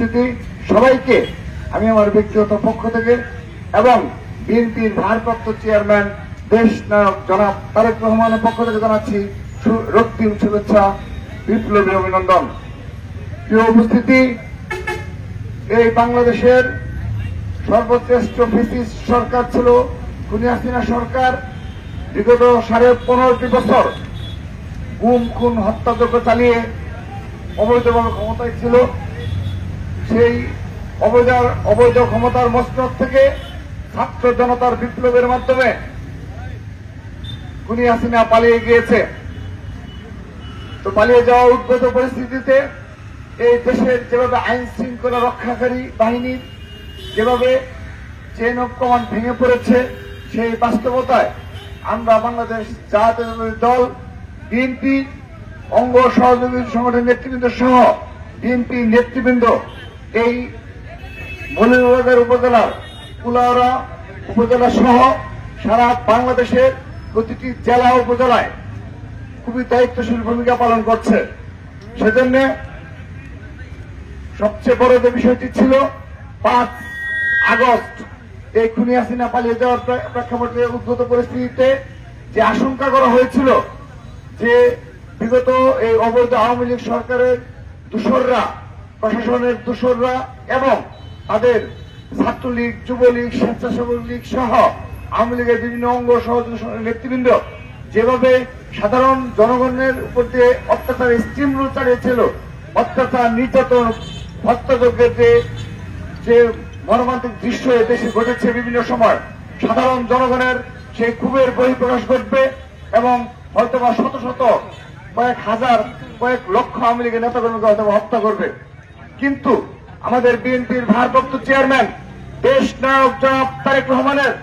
উপস্থিতি সবাইকে আমি আমার ব্যক্তিগত পক্ষ থেকে এবং বিএনপির ভারপ্রাপ্ত চেয়ারম্যান দেশ নায়ক জনাব তারেক রহমানের পক্ষ থেকে জানাচ্ছি রক্তিম শুভেচ্ছা, বিপ্লবী অভিনন্দন। প্রিয় উপস্থিতি, এই বাংলাদেশের সর্বশ্রেষ্ঠ ফ্যাসিস্ট সরকার ছিল খুনি হাসিনা সরকার। বিগত 15.5 বছর গুম খুন হত্যাযজ্ঞ চালিয়ে অবৈধভাবে ক্ষমতায় ছিল। সেই অবৈধ ক্ষমতার মসনদ থেকে ছাত্র জনতার বিপ্লবের মাধ্যমে খুনি হাসিনা পালিয়ে গিয়েছে। তো পালিয়ে যাওয়া উদ্ভূত পরিস্থিতিতে এই দেশের যেভাবে আইন শৃঙ্খলা রক্ষাকারী বাহিনীর যেভাবে চেইন অফ কমান্ড ভেঙে পড়েছে, সেই বাস্তবতায় আমরা বাংলাদেশ জাতীয়তাবাদী দল বিএনপি অঙ্গ সহযোগী সংগঠনের নেতৃবৃন্দ সহ বিএনপি নেতৃবৃন্দ এই মৌলভীবাজার উপজেলার কুলাউড়া উপজেলা সহ সারা বাংলাদেশের প্রতিটি জেলা উপজেলায় খুবই দায়িত্বশীল ভূমিকা পালন করছে। সেজন্য সবচেয়ে বড় যে বিষয়টি ছিল 5 আগস্ট এই খুনি হাসিনা পালিয়ে যাওয়ার প্রেক্ষাপটে উদ্ভূত পরিস্থিতিতে যে আশঙ্কা করা হয়েছিল যে বিগত এই অবৈধ আওয়ামী লীগ সরকারের দূষররা, প্রশাসনের দূষররা এবং তাদের ছাত্রলীগ, যুবলীগ, স্বেচ্ছাসেবক লীগ সহ আওয়ামী লীগের বিভিন্ন অঙ্গ সহযোগী নেতৃবৃন্দ যেভাবে সাধারণ জনগণের উপর দিয়ে অত্যাচার স্টিম রুল চালিয়েছিল, অত্যাচার, নির্যাতন, হত্যাযজ্ঞের যে মর্মান্তিক দৃশ্য দেশে ঘটেছে বিভিন্ন সময়, সাধারণ জনগণের সেই ক্ষোভের বহিঃপ্রকাশ ঘটবে এবং হয়তোবা শত শত কয়েক হাজার, কয়েক লক্ষ আওয়ামী লীগের নেতাকর্মীকে হয়তো হত্যা করবে। কিন্তু আমাদের বিএনপির ভারপ্রাপ্ত চেয়ারম্যান দেশ নায়ক জনাব তারেক রহমানের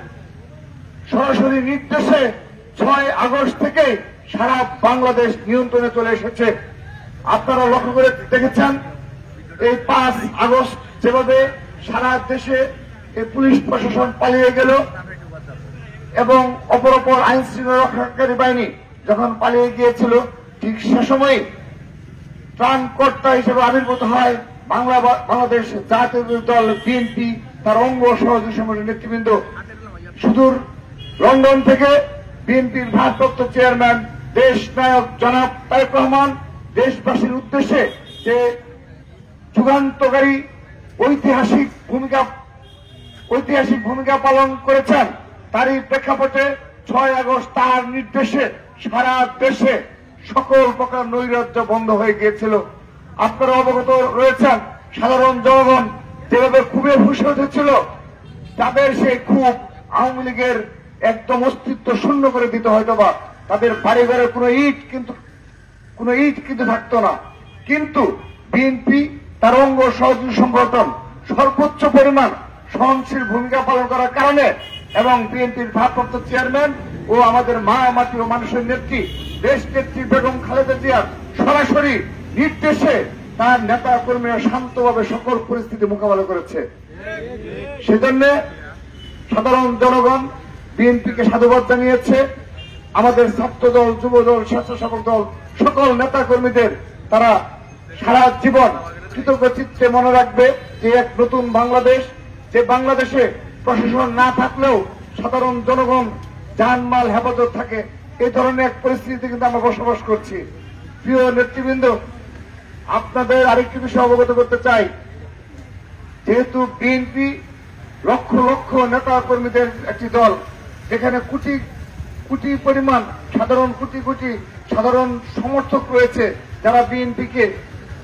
সরাসরি নির্দেশে 6 আগস্ট থেকে সারা বাংলাদেশ নিয়ন্ত্রণে চলে এসেছে। আপনারা লক্ষ্য করে দেখেছেন এই 5 আগস্ট যেভাবে সারা দেশে এই পুলিশ প্রশাসন পালিয়ে গেল এবং অপরাপর আইন শৃঙ্খলা রক্ষাকারী বাহিনী যখন পালিয়ে গিয়েছিল, ঠিক সে সময় ত্রাণকর্তা হিসেবে আবির্ভূত হয় বাংলাদেশ জাতীয় দল বিএনপি, তার অঙ্গ সহযোগী সংগঠনের নেতৃবৃন্দ। সুদূর লন্ডন থেকে বিএনপির ভারপ্রাপ্ত চেয়ারম্যান দেশ নায়ক জনাব তারেক রহমান দেশবাসীর উদ্দেশ্যে যে যুগান্তকারী ঐতিহাসিক ভূমিকা পালন করেছেন, তারই প্রেক্ষাপটে 6 আগস্ট তার নির্দেশে সারা দেশে সকল প্রকার নৈরাজ্য বন্ধ হয়ে গিয়েছিল। আপনারা অবগত রয়েছেন, সাধারণ জনগণ যেভাবে ক্ষোভে ফুঁসে উঠেছিল, তাদের সেই ক্ষোভ আওয়ামী লীগের একদম অস্তিত্ব শূন্য করে দিতে হয়তোবা তাদের বাড়িঘরে কোনো ইট কিন্তু থাকতো না। কিন্তু বিএনপি তার অঙ্গ সহযোগী সংগঠন সর্বোচ্চ পরিমাণ সহনশীল ভূমিকা পালন করার কারণে এবং বিএনপির ভারপ্রাপ্ত চেয়ারম্যান ও আমাদের মা মাটি ও মানুষের নেত্রী দেশ নেত্রী বেগম খালেদা জিয়ার সরাসরি নির্দেশে তার নেতা কর্মীরা শান্তভাবে সকল পরিস্থিতি মোকাবেলা করেছে। সেজন্য সাধারণ জনগণ বিএনপিকে সাধুবাদ জানিয়েছে। আমাদের ছাত্র দল, যুব দল, স্বেচ্ছাসেবক দল সকল নেতা কর্মীদের তারা সারা জীবন কৃতজ্ঞ চিত্তে মনে রাখবে যে এক নতুন বাংলাদেশ, যে বাংলাদেশে প্রশাসন না থাকলেও সাধারণ জনগণ জানমাল হেফাজত থাকে, এই ধরনের এক পরিস্থিতিতে কিন্তু আমরা বসবাস করছি। প্রিয় নেতৃবৃন্দ, আপনাদের আরেকটি বিষয় অবগত করতে চাই, যেহেতু বিএনপি লক্ষ লক্ষ নেতা কর্মীদের একটি দল, যেখানে কোটি কোটি পরিমাণ সাধারণ সমর্থক রয়েছে, যারা বিএনপিকে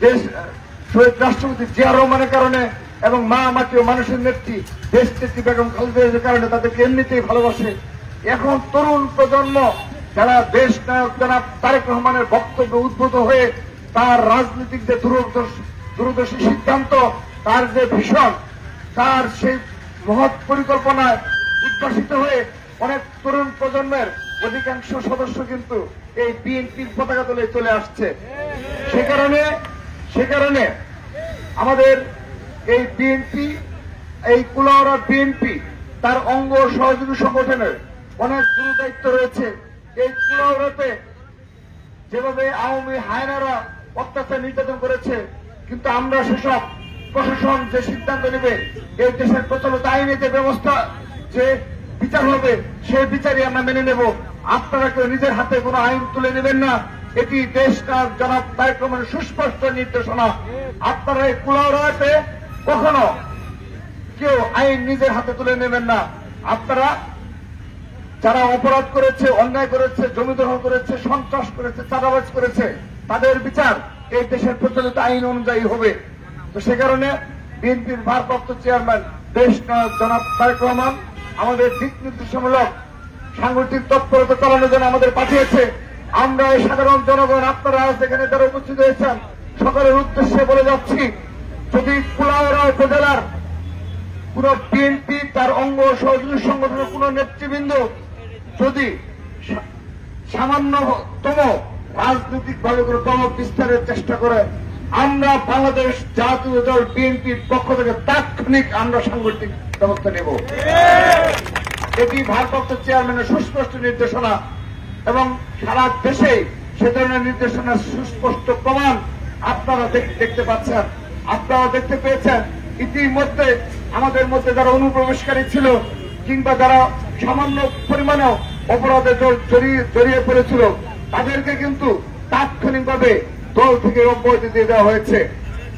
দেশ শহীদ রাষ্ট্রপতি জিয়া রহমানের কারণে এবং মা মাটি ও মানুষের নেত্রী দেশ নেত্রী বেগম খালেদা জিয়ার কারণে তাদেরকে এমনিতেই ভালোবাসে। এখন তরুণ প্রজন্ম যারা দেশ নায়ক জনাব তারেক রহমানের বক্তব্যে উদ্ভূত হয়ে তার রাজনৈতিক যে দূরদর্শী সিদ্ধান্ত, তার যে ভীষণ, তার সেই মহৎ পরিকল্পনায় উদ্ভাসিত হয়ে অনেক তরুণ প্রজন্মের অধিকাংশ সদস্য কিন্তু এই বিএনপির পতাকা তলে চলে আসছে। সে কারণে আমাদের এই বিএনপি, এই কুলাউড়া বিএনপি, তার অঙ্গ সহযোগী সংগঠনের অনেক গুরুদায়িত্ব রয়েছে। এই কুলাউড়াতে যেভাবে আওয়ামী হায়নারা অত্যাচার নির্যাতন করেছে, কিন্তু আমরা সেসব প্রশাসন যে সিদ্ধান্ত নেবে, এই দেশের প্রচলিত আইনে যে ব্যবস্থা, যে বিচার হবে, সেই বিচারই আমরা মেনে নেব। আপনারা কেউ নিজের হাতে কোনো আইন তুলে নেবেন না। এটি দেশটার জনাব তারেক রহমানের সুস্পষ্ট নির্দেশনা। আপনারা এই কুলাউড়াতে কখনো কেউ আইন নিজের হাতে তুলে নেবেন না। আপনারা যারা অপরাধ করেছে, অন্যায় করেছে, জমি দখল করেছে, সন্ত্রাস করেছে, চাঁদাবাজ করেছে, তাদের বিচার এই দেশের প্রচলিত আইন অনুযায়ী হবে। তো সে কারণে বিএনপির ভারপ্রাপ্ত চেয়ারম্যান দেশ নায়ক জনাব তারেক রহমান আমাদের দিক নির্দেশমূলক সাংগঠনিক তৎপরতা চালানোর জন্য আমাদের পাঠিয়েছে। আমরা এই সাধারণ জনগণ, আপনারা আজ এখানে যারা উপস্থিত হয়েছেন, সকলের উদ্দেশ্যে বলে যাচ্ছি, যদি কুলাউড়া উপজেলার কোন বিএনপি তার অঙ্গ সহযোগী সংগঠনের কোন নেতৃবৃন্দ যদি সামান্যতম রাজনৈতিকভাবে কোন দমক বিস্তারের চেষ্টা করে, আমরা বাংলাদেশ জাতীয় দল বিএনপির পক্ষ থেকে তাৎক্ষণিক আমরা সাংগঠনিক ব্যবস্থা নেব। এটি ভারপ্রাপ্ত চেয়ারম্যানের সুস্পষ্ট নির্দেশনা এবং সারা দেশে সে ধরনের নির্দেশনার সুস্পষ্ট প্রমাণ আপনারা দেখতে পাচ্ছেন। আপনারা দেখতে পেয়েছেন ইতিমধ্যে আমাদের মধ্যে যারা অনুপ্রবেশকারী ছিল কিংবা যারা সামান্য পরিমাণেও অপরাধে জড়িয়ে পড়েছিল, তাদেরকে কিন্তু তাৎক্ষণিকভাবে দল থেকে অব্যাহতি দিয়ে দেওয়া হয়েছে।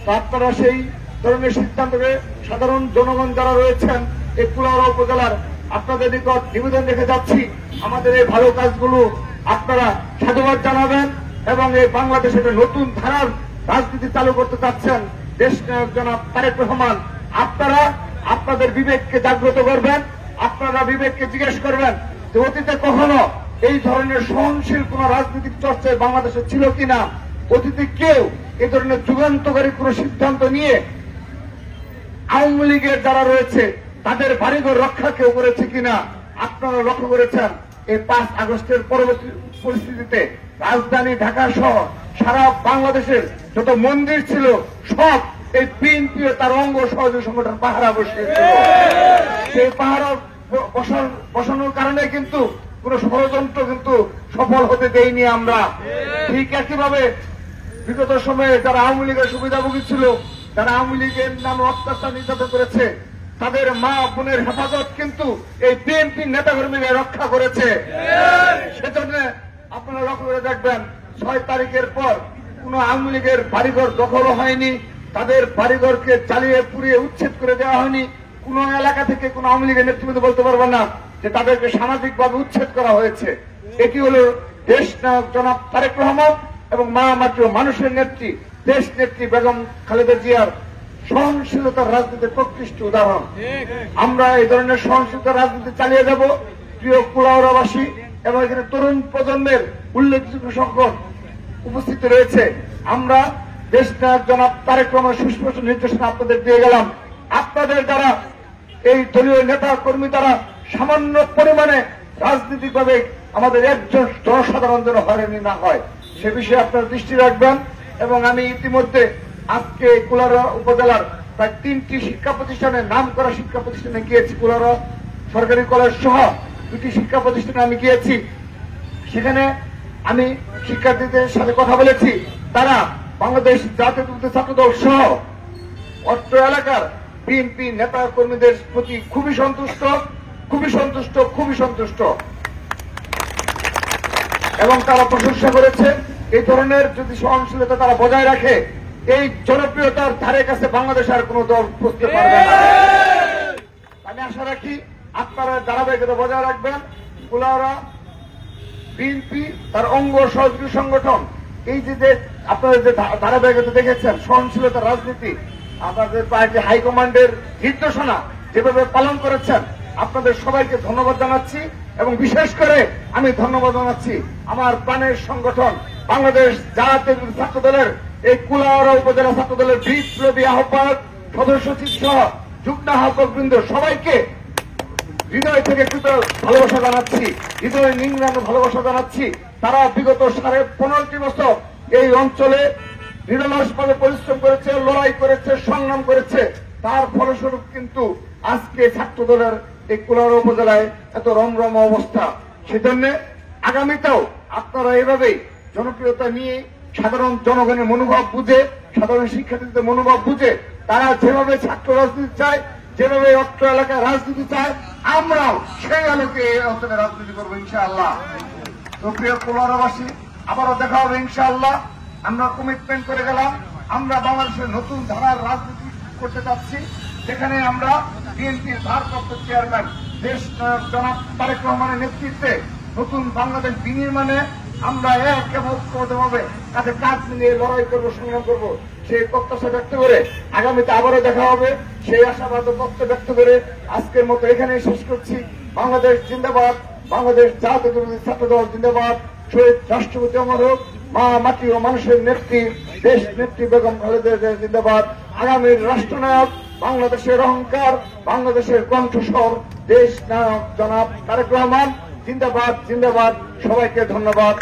তো আপনারা সেই ধরনের সিদ্ধান্তকে সাধারণ জনগণ যারা রয়েছেন এই কুলাউড়া উপজেলার, আপনাদের নিকট নিবেদন রেখে যাচ্ছি, আমাদের এই ভালো কাজগুলো আপনারা সাধুবাদ জানাবেন এবং এই বাংলাদেশে একটা নতুন ধারার রাজনীতি চালু করতে চাচ্ছেন দেশ নায়ক জনাব তারেক রহমান। আপনারা আপনাদের বিবেককে জাগ্রত করবেন, আপনারা বিবেককে জিজ্ঞেস করবেন যে অতীতে কখনো এই ধরনের সহনশীল কোন রাজনৈতিক চর্চায় বাংলাদেশে ছিল কিনা, অতীতে কেউ এই ধরনের যুগান্তকারী কোন সিদ্ধান্ত নিয়ে আওয়ামী লীগের যারা রয়েছে তাদের বাড়িঘর রক্ষা কেউ করেছে কিনা। আপনারা লক্ষ্য করেছেন এই 5 আগস্টের পরবর্তী পরিস্থিতিতে রাজধানী ঢাকা সহ সারা বাংলাদেশের যত মন্দির ছিল সব এই বিএনপি ও তার অঙ্গ সহযোগী সংগঠন পাহারা বসিয়েছিল। সেই পাহারা বসানোর কারণে কিন্তু কোন ষড়যন্ত্র কিন্তু সফল হতে দেয়নি আমরা। ঠিক একইভাবে বিগত সময়ে যারা আওয়ামী লীগের সুবিধাভোগী ছিল, যারা আওয়ামী লীগের নামে অত্যাচার নির্যাতন করেছে, তাদের মা বোনের হেফাজত কিন্তু এই বিএনপি নেতাকর্মীরা রক্ষা করেছে। সেজন্য আপনারা লক্ষ্য করে দেখবেন 6 তারিখের পর কোন আওয়ামী লীগের বাড়িঘর দখলও হয়নি, তাদের বাড়িঘরকে জ্বালিয়ে পুড়িয়ে উচ্ছেদ করে দেওয়া হয়নি। কোন এলাকা থেকে কোন আওয়ামী লীগের নেতৃবৃন্দ বলতে পারবেন না যে তাদেরকে সামাজিকভাবে উচ্ছেদ করা হয়েছে। এটি হল দেশ নায়ক জনাব তারেক রহমান এবং মাত্র মানুষের নেত্রী, দেশ নেত্রী বেগম খালেদা জিয়ার সহনশীলতার রাজনীতির প্রকৃষ্ট উদাহরণ। আমরা এই ধরনের সহনশীলতার রাজনীতি চালিয়ে যাব। প্রিয় কুলাউড়াবাসী এবং এখানে তরুণ প্রজন্মের উল্লেখযোগ্য সংখ্যক উপস্থিত রয়েছে। আমরা দেশ নায়ক জনাব তারেক রহমানের সুস্পষ্ট নির্দেশনা আপনাদের দিয়ে গেলাম। আপনাদের দ্বারা এই দলীয় নেতা কর্মী দ্বারা সামান্য পরিমাণে রাজনৈতিকভাবে আমাদের একজন জনসাধারণ যেন হয়রানি না হয় সে বিষয়ে আপনারা দৃষ্টি রাখবেন। এবং আমি ইতিমধ্যে আজকে কুলাউড়া উপজেলার প্রায় 3টি শিক্ষা প্রতিষ্ঠানে, নাম করা শিক্ষা প্রতিষ্ঠানে গিয়েছি। কুলাউড়া সরকারি কলেজ সহ 2টি শিক্ষা প্রতিষ্ঠানে আমি গিয়েছি। সেখানে আমি শিক্ষার্থীদের সাথে কথা বলেছি। তারা বাংলাদেশ জাতীয়তাবাদী ছাত্রদল সহ অত্র এলাকার বিএনপি নেতা কর্মীদের প্রতি খুবই সন্তুষ্ট এবং তারা প্রশংসা করেছে। এই ধরনের যদি সহনশীলতা তারা বজায় রাখে, এই জনপ্রিয়তার ধারে কাছে বাংলাদেশ আর কোন দল পৌঁছতে পারবে না। আমি আশা রাখি আপনারা ধারাবাহিকতা বজায় রাখবেন। কুলাউড়া বিএনপি তার অঙ্গ সহযোগী সংগঠন এই যে আপনারা যে ধারাবাহিকতা দেখেছেন, সহনশীলতার রাজনীতি, আপনাদের পার্টি হাইকমান্ডের নির্দেশনা যেভাবে পালন করেছেন, আপনাদের সবাইকে ধন্যবাদ জানাচ্ছি। এবং বিশেষ করে আমি ধন্যবাদ জানাচ্ছি আমার প্রাণের সংগঠন বাংলাদেশ জাতীয় ছাত্র দলের এই কুলাউড়া উপজেলা ছাত্র দলের বিপ্লবী আহ্বায়ক, সদস্য সচিব সহ যুগ্ম আহ্বায়ক বৃন্দ সবাইকে হৃদয় থেকে ভালোবাসা জানাচ্ছি, হৃদয় নিংড়ানো ভালোবাসা জানাচ্ছি। তারা বিগত 15.5 বছর এই অঞ্চলে নিরলসভাবে পরিশ্রম করেছে, লড়াই করেছে, সংগ্রাম করেছে। তার ফলস্বরূপ কিন্তু আজকে ছাত্র দলের এই কুলাউড়া উপজেলায় এত রমরম অবস্থা। সেজন্য আগামীতেও আপনারা এভাবেই জনপ্রিয়তা নিয়ে সাধারণ জনগণের মনোভাব বুঝে, সাধারণ শিক্ষার্থীদের মনোভাব বুঝে তারা যেভাবে ছাত্র রাজনীতি চায়, যেভাবে অত্র এলাকায় রাজনীতি চায়, আমরাও সেই আলোকে এই অঞ্চলে রাজনীতি করবো ইনশাআল্লাহ। তো প্রিয় কুলারাবাসী, আবারও দেখা হবে ইনশাআল্লাহ। আমরা কমিটমেন্ট করে গেলাম, আমরা বাংলাদেশের নতুন ধারার রাজনীতি করতে চাচ্ছি, যেখানে আমরা বিএনপির ভারপ্রাপ্ত চেয়ারম্যান দেশ নায়ক জনাব তারেক রহমানের নেতৃত্বে নতুন বাংলাদেশ বিনির্মাণে আমরা এক এবং ঐক্যবদ্ধভাবে কাঁধে কাঁধ মিলিয়ে লড়াই করবো, সংগ্রাম করবো, সেই প্রত্যাশা ব্যক্ত করে আগামীতে আবারও দেখা হবে সেই আশাবাদ ও প্রত্যয় ব্যক্ত করে আজকের মতো এখানেই শেষ করছি। বাংলাদেশ জিন্দাবাদ, বাংলাদেশ জাতীয়তাবাদী ছাত্র দল জিন্দাবাদ, শহীদ রাষ্ট্রপতি অমর হোক, মা মাটি ও মানুষের নেত্রী দেশ নেত্রী বেগম খালেদা জিয়া জিন্দাবাদ, আগামীর রাষ্ট্রনায়ক, বাংলাদেশের অহংকার, বাংলাদেশের কণ্ঠস্বর দেশ নায়ক জনাব তারেক রহমান জিন্দাবাদ জিন্দাবাদ। সবাইকে ধন্যবাদ।